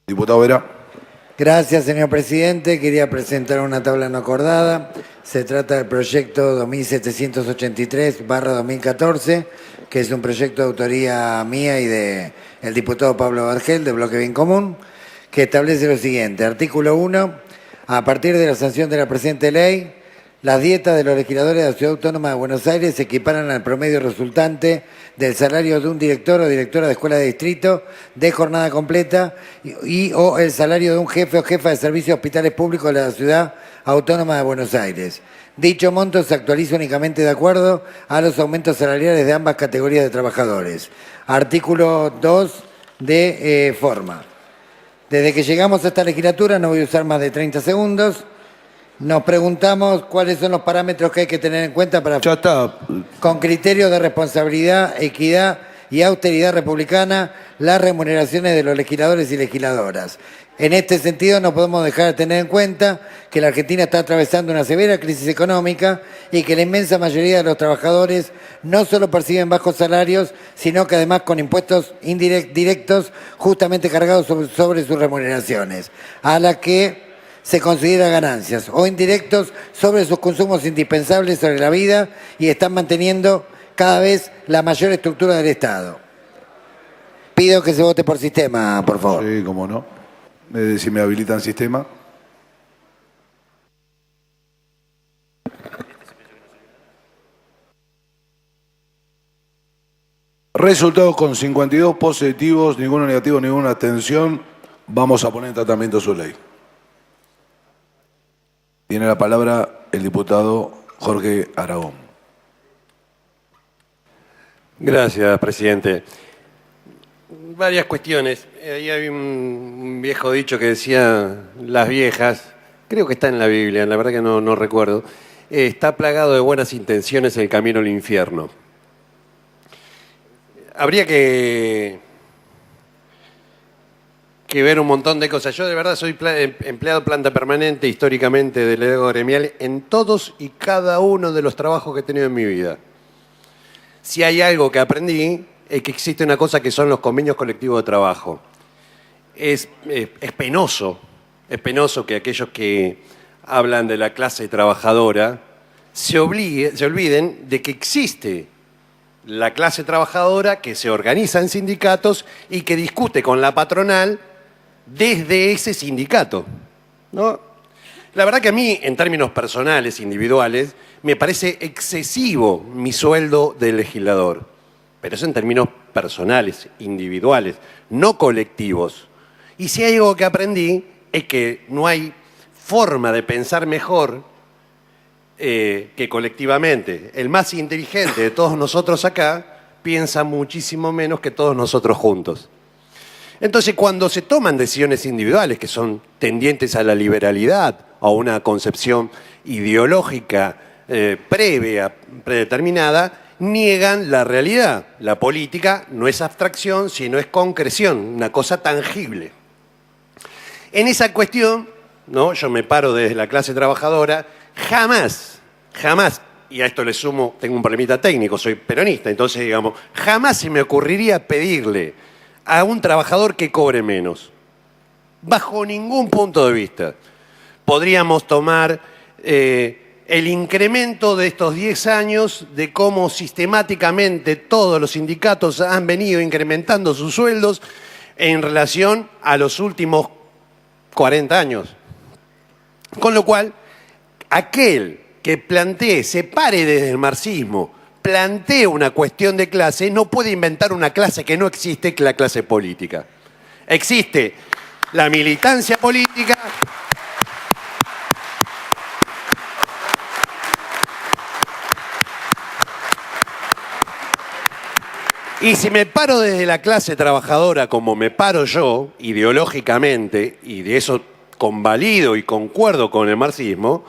Diputado Vera. Gracias, señor presidente. Quería presentar una tabla no acordada. Se trata del proyecto 2783/2014, que es un proyecto de autoría mía y del diputado Pablo Vergel, de Bloque Bien Común, que establece lo siguiente. Artículo 1. A partir de la sanción de la presente ley, las dietas de los legisladores de la Ciudad Autónoma de Buenos Aires se equiparan al promedio resultante del salario de un director o directora de escuela de distrito de jornada completa o el salario de un jefe o jefa de servicios de hospitales públicos de la Ciudad Autónoma de Buenos Aires. Dicho monto se actualiza únicamente de acuerdo a los aumentos salariales de ambas categorías de trabajadores. Artículo 2 de forma. Desde que llegamos a esta legislatura, no voy a usar más de 30 segundos, nos preguntamos cuáles son los parámetros que hay que tener en cuenta para, con criterios de responsabilidad, equidad y austeridad republicana, las remuneraciones de los legisladores y legisladoras. En este sentido, no podemos dejar de tener en cuenta que la Argentina está atravesando una severa crisis económica y que la inmensa mayoría de los trabajadores no solo perciben bajos salarios, sino que además con impuestos directos justamente cargados sobre sus remuneraciones, a las que se considera ganancias, o indirectos sobre sus consumos indispensables sobre la vida, y están manteniendo cada vez la mayor estructura del Estado. Pido que se vote por sistema, por favor. Sí, cómo no. Si me habilitan sistema. Resultados con 52 positivos, ninguno negativo, ninguna abstención. Vamos a poner en tratamiento su ley. Tiene la palabra el diputado Jorge Aragón. Gracias, presidente. Varias cuestiones. Ahí hay un viejo dicho que decía, las viejas, creo que está en la Biblia, la verdad que no recuerdo, está plagado de buenas intenciones el camino al infierno. Habría que ver un montón de cosas. Yo de verdad soy empleado planta permanente históricamente del delegado gremial en todos y cada uno de los trabajos que he tenido en mi vida. Si hay algo que aprendí, es que existe una cosa que son los convenios colectivos de trabajo. Es penoso que aquellos que hablan de la clase trabajadora se olviden de que existe la clase trabajadora que se organiza en sindicatos y que discute con la patronal desde ese sindicato, ¿no? La verdad que a mí, en términos personales, individuales, me parece excesivo mi sueldo de legislador. Pero eso en términos personales, individuales, no colectivos. Y si hay algo que aprendí es que no hay forma de pensar mejor que colectivamente. El más inteligente de todos nosotros acá piensa muchísimo menos que todos nosotros juntos. Entonces, cuando se toman decisiones individuales que son tendientes a la liberalidad o a una concepción ideológica previa, predeterminada, niegan la realidad. La política no es abstracción, sino es concreción, una cosa tangible. En esa cuestión, ¿no? Yo me paro desde la clase trabajadora, jamás, y a esto le sumo, tengo un problemita técnico, soy peronista, entonces digamos, jamás se me ocurriría pedirle a un trabajador que cobre menos. Bajo ningún punto de vista. Podríamos tomar el incremento de estos 10 años de cómo sistemáticamente todos los sindicatos han venido incrementando sus sueldos en relación a los últimos 40 años. Con lo cual, aquel que plantee, se pare desde el marxismo, plantee una cuestión de clase, no puede inventar una clase que no existe, que la clase política. Existe la militancia política. Y si me paro desde la clase trabajadora como me paro yo, ideológicamente, y de eso convalido y concuerdo con el marxismo,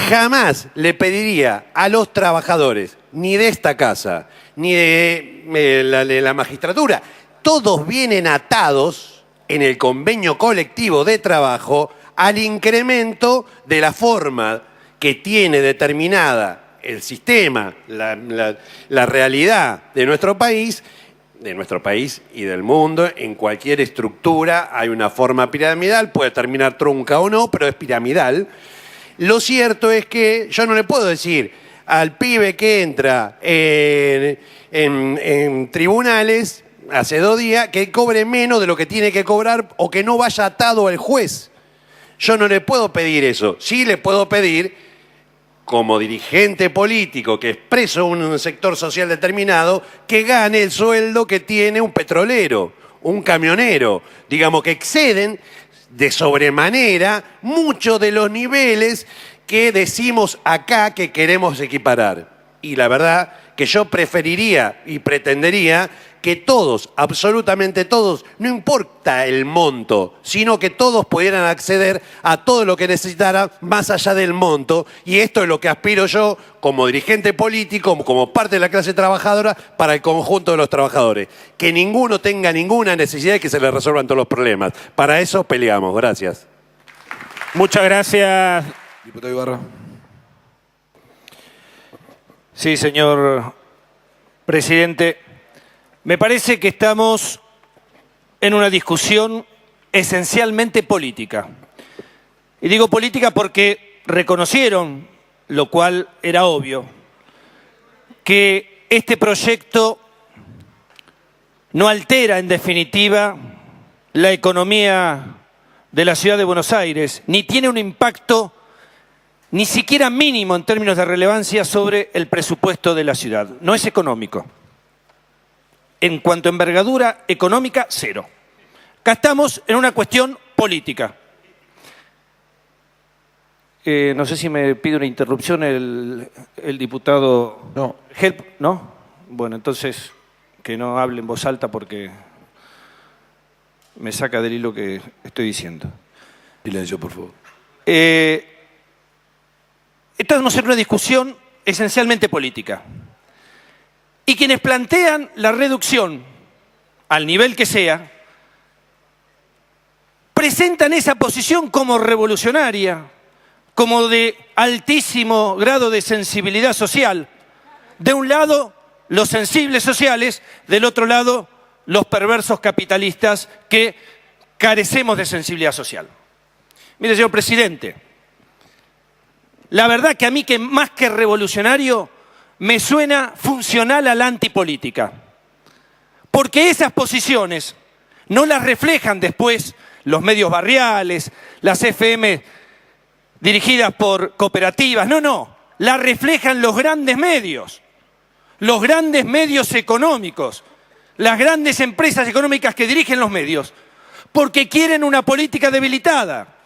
jamás le pediría a los trabajadores, ni de esta casa, ni de la magistratura, todos vienen atados en el convenio colectivo de trabajo al incremento de la forma que tiene determinada el sistema, la realidad de nuestro país, de nuestro país y del mundo. En cualquier estructura hay una forma piramidal, puede terminar trunca o no, pero es piramidal. Lo cierto es que yo no le puedo decir al pibe que entra en tribunales hace 2 días que cobre menos de lo que tiene que cobrar o que no vaya atado al juez. Yo no le puedo pedir eso. Sí le puedo pedir, como dirigente político que expreso un sector social determinado, que gane el sueldo que tiene un petrolero, un camionero. Digamos que exceden de sobremanera muchos de los niveles que decimos acá que queremos equiparar. Y la verdad que yo preferiría y pretendería que todos, absolutamente todos, no importa el monto, sino que todos pudieran acceder a todo lo que necesitaran más allá del monto. Y esto es lo que aspiro yo como dirigente político, como parte de la clase trabajadora, para el conjunto de los trabajadores. Que ninguno tenga ninguna necesidad de que se le resuelvan todos los problemas. Para eso peleamos. Gracias. Muchas gracias. Diputado Ibarra. Sí, señor presidente. Me parece que estamos en una discusión esencialmente política. Y digo política porque reconocieron, lo cual era obvio, que este proyecto no altera, en definitiva, la economía de la ciudad de Buenos Aires, ni tiene un impacto ni siquiera mínimo en términos de relevancia sobre el presupuesto de la ciudad. No es económico. En cuanto a envergadura económica, cero. Acá estamos en una cuestión política. No sé si me pide una interrupción el diputado... No. Help, ¿no? Bueno, entonces que no hable en voz alta porque me saca del hilo que estoy diciendo. Silencio, por favor. Estamos en una discusión esencialmente política. Y quienes plantean la reducción, al nivel que sea, presentan esa posición como revolucionaria, como de altísimo grado de sensibilidad social. De un lado, los sensibles sociales, del otro lado, los perversos capitalistas que carecemos de sensibilidad social. Mire, señor presidente, la verdad que a mí, que más que revolucionario, me suena funcional a la antipolítica. Porque esas posiciones no las reflejan después los medios barriales, las FM dirigidas por cooperativas, no, las reflejan los grandes medios económicos, las grandes empresas económicas que dirigen los medios, porque quieren una política debilitada.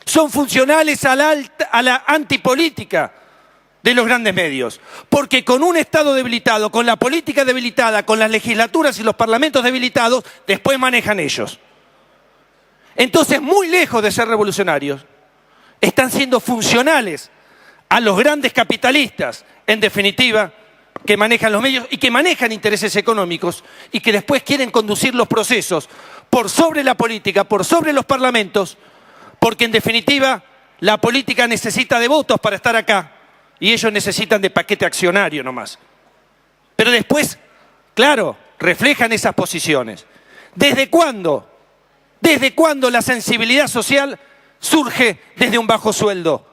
Son funcionales a la antipolítica de los grandes medios, porque con un Estado debilitado, con la política debilitada, con las legislaturas y los parlamentos debilitados, después manejan ellos. Entonces, muy lejos de ser revolucionarios, están siendo funcionales a los grandes capitalistas, en definitiva, que manejan los medios y que manejan intereses económicos y que después quieren conducir los procesos por sobre la política, por sobre los parlamentos, porque en definitiva la política necesita de votos para estar acá. Y ellos necesitan de paquete accionario nomás. Pero después, claro, reflejan esas posiciones. ¿Desde cuándo? ¿Desde cuándo la sensibilidad social surge desde un bajo sueldo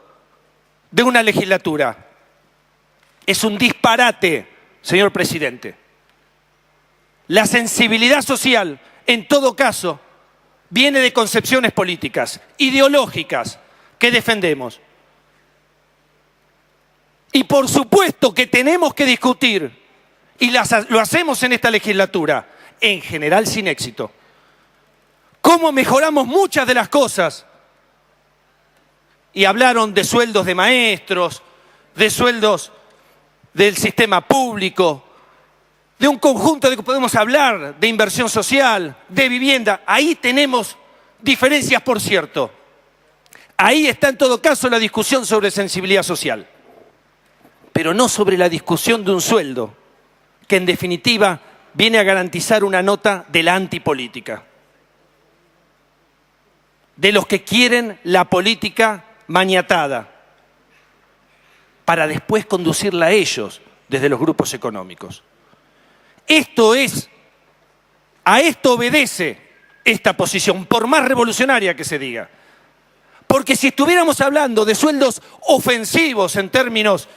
de una legislatura? Es un disparate, señor presidente. La sensibilidad social, en todo caso, viene de concepciones políticas, ideológicas, que defendemos. Y por supuesto que tenemos que discutir, y lo hacemos en esta legislatura, en general sin éxito, cómo mejoramos muchas de las cosas. Y hablaron de sueldos de maestros, de sueldos del sistema público, de un conjunto de que podemos hablar, de inversión social, de vivienda. Ahí tenemos diferencias, por cierto. Ahí está en todo caso la discusión sobre sensibilidad social. Pero no sobre la discusión de un sueldo, que en definitiva viene a garantizar una nota de la antipolítica. De los que quieren la política maniatada, para después conducirla a ellos desde los grupos económicos. Esto es A esto obedece esta posición, por más revolucionaria que se diga. Porque si estuviéramos hablando de sueldos ofensivos en términos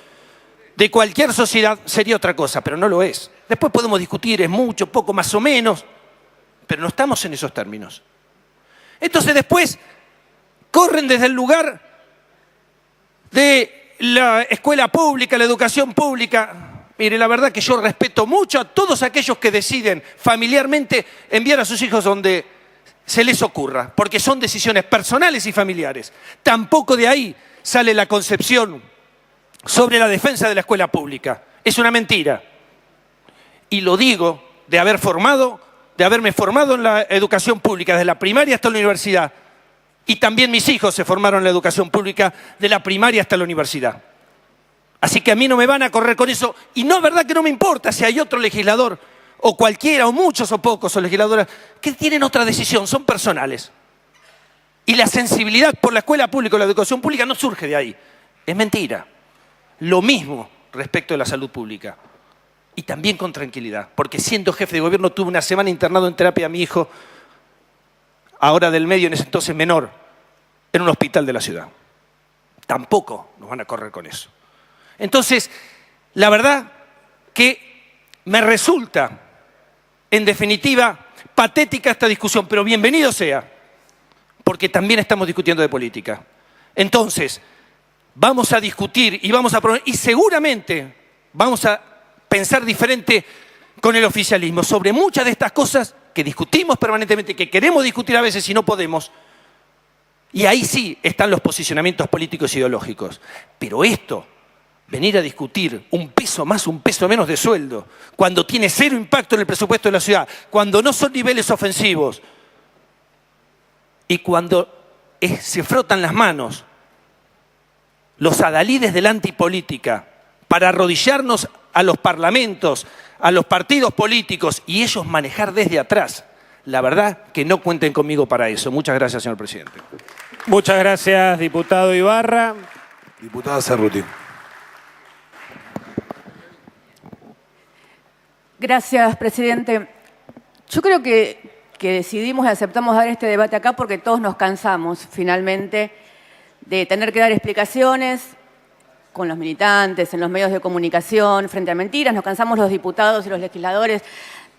de cualquier sociedad, sería otra cosa, pero no lo es. Después podemos discutir, es mucho, poco, más o menos, pero no estamos en esos términos. Entonces después corren desde el lugar de la escuela pública, la educación pública. Mire, la verdad que yo respeto mucho a todos aquellos que deciden familiarmente enviar a sus hijos donde se les ocurra, porque son decisiones personales y familiares. Tampoco de ahí sale la concepción sobre la defensa de la escuela pública. Es una mentira. Y lo digo de haberme formado en la educación pública, desde la primaria hasta la universidad. Y también mis hijos se formaron en la educación pública de la primaria hasta la universidad. Así que a mí no me van a correr con eso. Y no es verdad que no me importa si hay otro legislador, o cualquiera, o muchos o pocos, o legisladoras, que tienen otra decisión, son personales. Y la sensibilidad por la escuela pública o la educación pública no surge de ahí. Es mentira. Lo mismo respecto de la salud pública. Y también con tranquilidad, porque siendo jefe de gobierno tuve una semana internado en terapia a mi hijo, ahora del medio, en ese entonces menor, en un hospital de la ciudad. Tampoco nos van a correr con eso. Entonces, la verdad que me resulta, en definitiva, patética esta discusión, pero bienvenido sea, porque también estamos discutiendo de política. Entonces, vamos a discutir y vamos a proponer, y seguramente vamos a pensar diferente con el oficialismo sobre muchas de estas cosas que discutimos permanentemente, que queremos discutir a veces y no podemos. Y ahí sí están los posicionamientos políticos e ideológicos. Pero esto, venir a discutir un peso más, un peso menos de sueldo, cuando tiene cero impacto en el presupuesto de la ciudad, cuando no son niveles ofensivos y cuando se frotan las manos los adalides de la antipolítica para arrodillarnos a los parlamentos, a los partidos políticos y ellos manejar desde atrás. La verdad que no cuenten conmigo para eso. Muchas gracias, señor presidente. Muchas gracias, diputado Ibarra. Diputada Cerruti. Gracias, presidente. Yo creo que decidimos y aceptamos dar este debate acá porque todos nos cansamos, finalmente, de tener que dar explicaciones con los militantes, en los medios de comunicación, frente a mentiras. Nos cansamos los diputados y los legisladores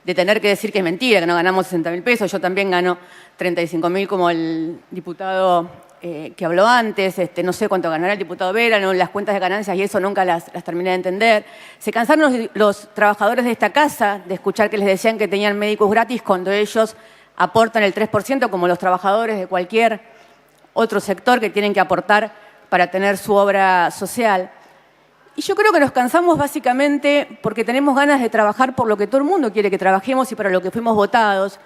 de tener que decir que es mentira, que no ganamos 60.000 pesos. Yo también gano 35.000 como el diputado que habló antes. No sé cuánto ganará el diputado Vera, no, las cuentas de ganancias y eso nunca las terminé de entender. Se cansaron los trabajadores de esta casa de escuchar que les decían que tenían médicos gratis cuando ellos aportan el 3%, como los trabajadores de cualquier otro sector que tienen que aportar para tener su obra social. Y yo creo que nos cansamos básicamente porque tenemos ganas de trabajar por lo que todo el mundo quiere que trabajemos y para lo que fuimos votados,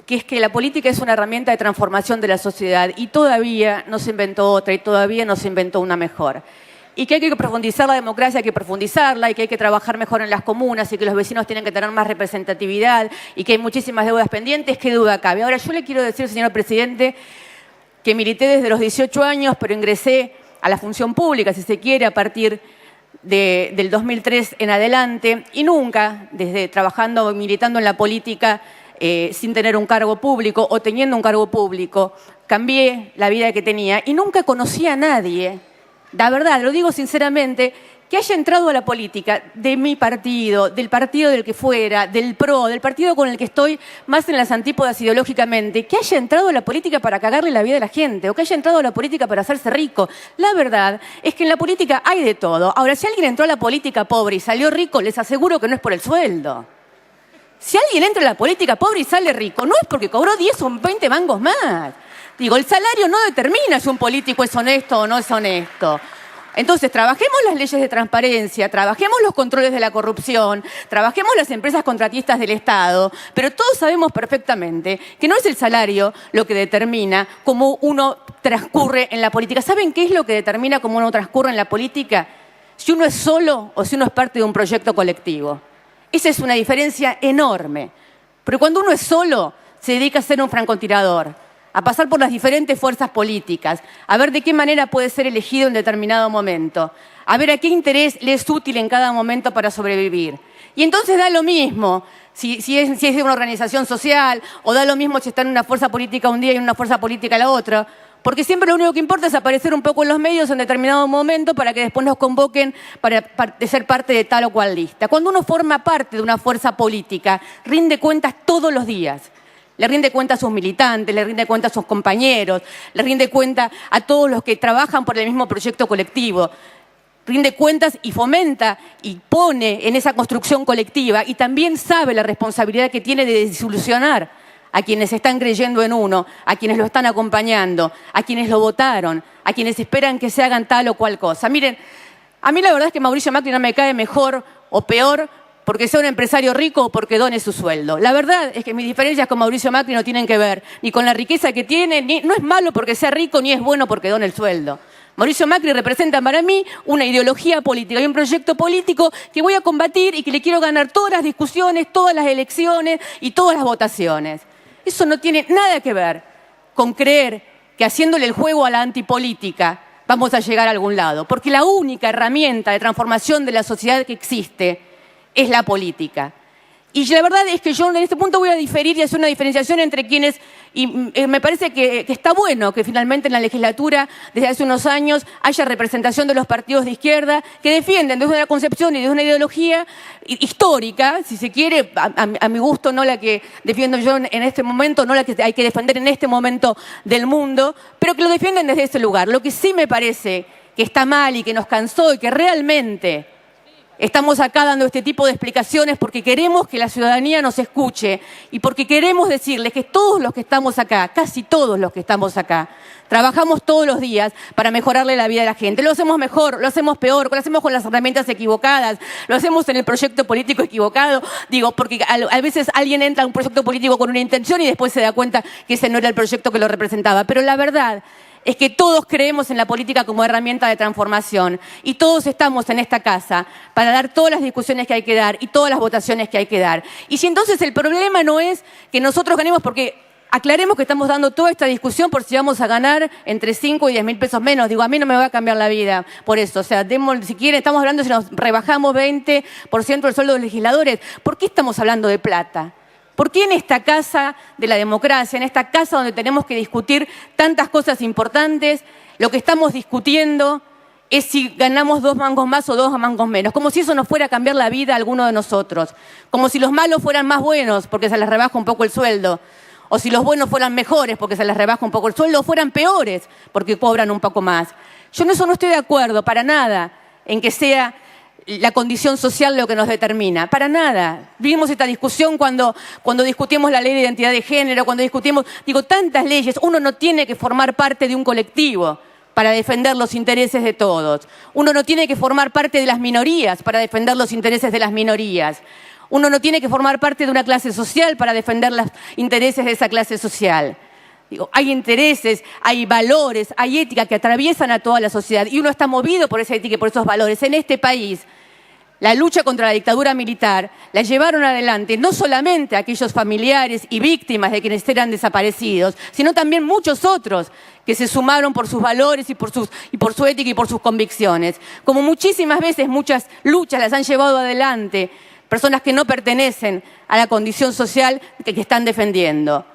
que es que la política es una herramienta de transformación de la sociedad y todavía no se inventó otra y todavía no se inventó una mejor. Y que hay que profundizar la democracia, hay que profundizarla y que hay que trabajar mejor en las comunas y que los vecinos tienen que tener más representatividad y que hay muchísimas deudas pendientes. ¿Qué duda cabe? Ahora, yo le quiero decir, señor presidente, que milité desde los 18 años, pero ingresé a la función pública, si se quiere, a partir del 2003 en adelante, y nunca, desde trabajando, militando en la política, sin tener un cargo público o teniendo un cargo público, cambié la vida que tenía y nunca conocí a nadie, la verdad, lo digo sinceramente, que haya entrado a la política de mi partido, del partido del que fuera, del PRO, del partido con el que estoy más en las antípodas ideológicamente, que haya entrado a la política para cagarle la vida a la gente o que haya entrado a la política para hacerse rico. La verdad es que en la política hay de todo. Ahora, si alguien entró a la política pobre y salió rico, les aseguro que no es por el sueldo. Si alguien entra a la política pobre y sale rico, no es porque cobró 10 o 20 mangos más. Digo, el salario no determina si un político es honesto o no es honesto. Entonces, trabajemos las leyes de transparencia, trabajemos los controles de la corrupción, trabajemos las empresas contratistas del Estado, pero todos sabemos perfectamente que no es el salario lo que determina cómo uno transcurre en la política. ¿Saben qué es lo que determina cómo uno transcurre en la política? Si uno es solo o si uno es parte de un proyecto colectivo. Esa es una diferencia enorme. Pero cuando uno es solo, se dedica a ser un francotirador, a pasar por las diferentes fuerzas políticas, a ver de qué manera puede ser elegido en determinado momento, a ver a qué interés le es útil en cada momento para sobrevivir. Y entonces da lo mismo si es de una organización social, o da lo mismo si está en una fuerza política un día y en una fuerza política la otra, porque siempre lo único que importa es aparecer un poco en los medios en determinado momento para que después nos convoquen para ser parte de tal o cual lista. Cuando uno forma parte de una fuerza política, rinde cuentas todos los días. Le rinde cuenta a sus militantes, le rinde cuenta a sus compañeros, le rinde cuenta a todos los que trabajan por el mismo proyecto colectivo. Rinde cuentas y fomenta y pone en esa construcción colectiva, y también sabe la responsabilidad que tiene de desilusionar a quienes están creyendo en uno, a quienes lo están acompañando, a quienes lo votaron, a quienes esperan que se hagan tal o cual cosa. Miren, a mí la verdad es que Mauricio Macri no me cae mejor o peor porque sea un empresario rico o porque done su sueldo. La verdad es que mis diferencias con Mauricio Macri no tienen que ver ni con la riqueza que tiene, no es malo porque sea rico, ni es bueno porque done el sueldo. Mauricio Macri representa para mí una ideología política y un proyecto político que voy a combatir y que le quiero ganar todas las discusiones, todas las elecciones y todas las votaciones. Eso no tiene nada que ver con creer que haciéndole el juego a la antipolítica vamos a llegar a algún lado, porque la única herramienta de transformación de la sociedad que existe es la política. Y la verdad es que yo en este punto voy a diferir y hacer una diferenciación entre quienes, y me parece que está bueno que finalmente en la legislatura, desde hace unos años, haya representación de los partidos de izquierda que defienden desde una concepción y desde una ideología histórica, si se quiere, a mi gusto, no la que defiendo yo en este momento, no la que hay que defender en este momento del mundo, pero que lo defienden desde ese lugar. Lo que sí me parece que está mal y que nos cansó y que realmente estamos acá dando este tipo de explicaciones porque queremos que la ciudadanía nos escuche y porque queremos decirles que todos los que estamos acá, casi todos los que estamos acá, trabajamos todos los días para mejorarle la vida a la gente. Lo hacemos mejor, lo hacemos peor, lo hacemos con las herramientas equivocadas, lo hacemos en el proyecto político equivocado. Digo, porque a veces alguien entra a un proyecto político con una intención y después se da cuenta que ese no era el proyecto que lo representaba. Pero la verdad es que todos creemos en la política como herramienta de transformación y todos estamos en esta casa para dar todas las discusiones que hay que dar y todas las votaciones que hay que dar. Y si entonces el problema no es que nosotros ganemos, porque aclaremos que estamos dando toda esta discusión por si vamos a ganar entre 5 y 10 mil pesos menos. Digo, a mí no me va a cambiar la vida por eso. O sea, si quieren, estamos hablando si nos rebajamos 20% el sueldo de los legisladores. ¿Por qué estamos hablando de plata? ¿Por qué en esta casa de la democracia, en esta casa donde tenemos que discutir tantas cosas importantes, lo que estamos discutiendo es si ganamos 2 mangos más o 2 mangos menos? Como si eso nos fuera a cambiar la vida a alguno de nosotros. Como si los malos fueran más buenos porque se les rebaja un poco el sueldo. O si los buenos fueran mejores porque se les rebaja un poco el sueldo, o fueran peores porque cobran un poco más. Yo en eso no estoy de acuerdo para nada en que sea la condición social lo que nos determina. Para nada. Vimos esta discusión cuando discutimos la ley de identidad de género, cuando discutimos, tantas leyes. Uno no tiene que formar parte de un colectivo para defender los intereses de todos. Uno no tiene que formar parte de las minorías para defender los intereses de las minorías. Uno no tiene que formar parte de una clase social para defender los intereses de esa clase social. Hay intereses, hay valores, hay ética que atraviesan a toda la sociedad y uno está movido por esa ética y por esos valores. En este país, la lucha contra la dictadura militar la llevaron adelante no solamente aquellos familiares y víctimas de quienes eran desaparecidos, sino también muchos otros que se sumaron por sus valores y por su ética y por sus convicciones. Como muchísimas veces muchas luchas las han llevado adelante personas que no pertenecen a la condición social que están defendiendo.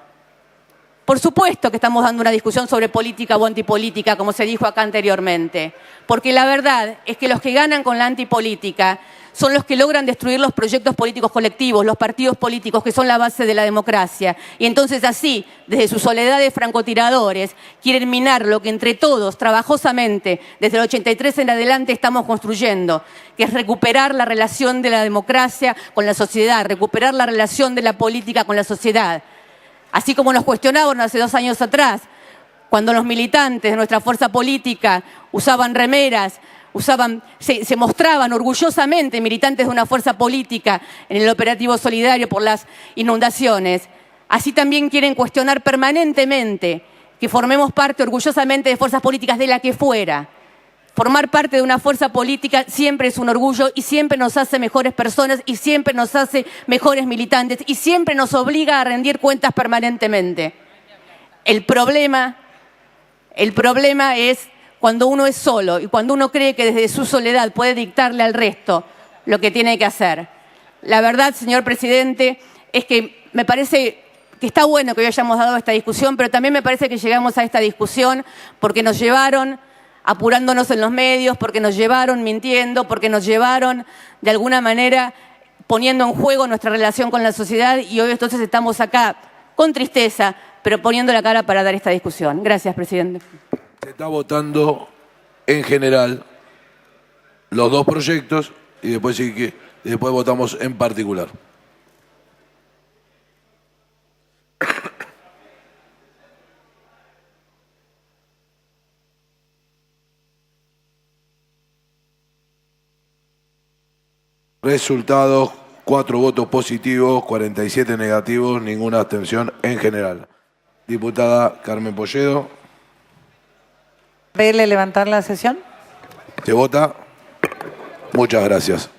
Por supuesto que estamos dando una discusión sobre política o antipolítica, como se dijo acá anteriormente, porque la verdad es que los que ganan con la antipolítica son los que logran destruir los proyectos políticos colectivos, los partidos políticos que son la base de la democracia. Y entonces así, desde su soledad de francotiradores, quieren minar lo que entre todos, trabajosamente, desde el 83 en adelante estamos construyendo, que es recuperar la relación de la democracia con la sociedad, recuperar la relación de la política con la sociedad. Así como nos cuestionaban hace 2 años atrás, cuando los militantes de nuestra fuerza política usaban remeras, se mostraban orgullosamente militantes de una fuerza política en el operativo solidario por las inundaciones. Así también quieren cuestionar permanentemente que formemos parte orgullosamente de fuerzas políticas de la que fuera. Formar parte de una fuerza política siempre es un orgullo y siempre nos hace mejores personas y siempre nos hace mejores militantes y siempre nos obliga a rendir cuentas permanentemente. El problema es cuando uno es solo y cuando uno cree que desde su soledad puede dictarle al resto lo que tiene que hacer. La verdad, señor presidente, es que me parece que está bueno que hoy hayamos dado esta discusión, pero también me parece que llegamos a esta discusión porque nos llevaron apurándonos en los medios, porque nos llevaron mintiendo, porque nos llevaron de alguna manera poniendo en juego nuestra relación con la sociedad y hoy entonces estamos acá con tristeza, pero poniendo la cara para dar esta discusión. Gracias, presidente. Se está votando en general los dos proyectos y después votamos en particular. Resultados: 4 votos positivos, 47 negativos, ninguna abstención en general. Diputada Carmen Polledo. ¿Vele levantar la sesión? ¿Se vota? Muchas gracias.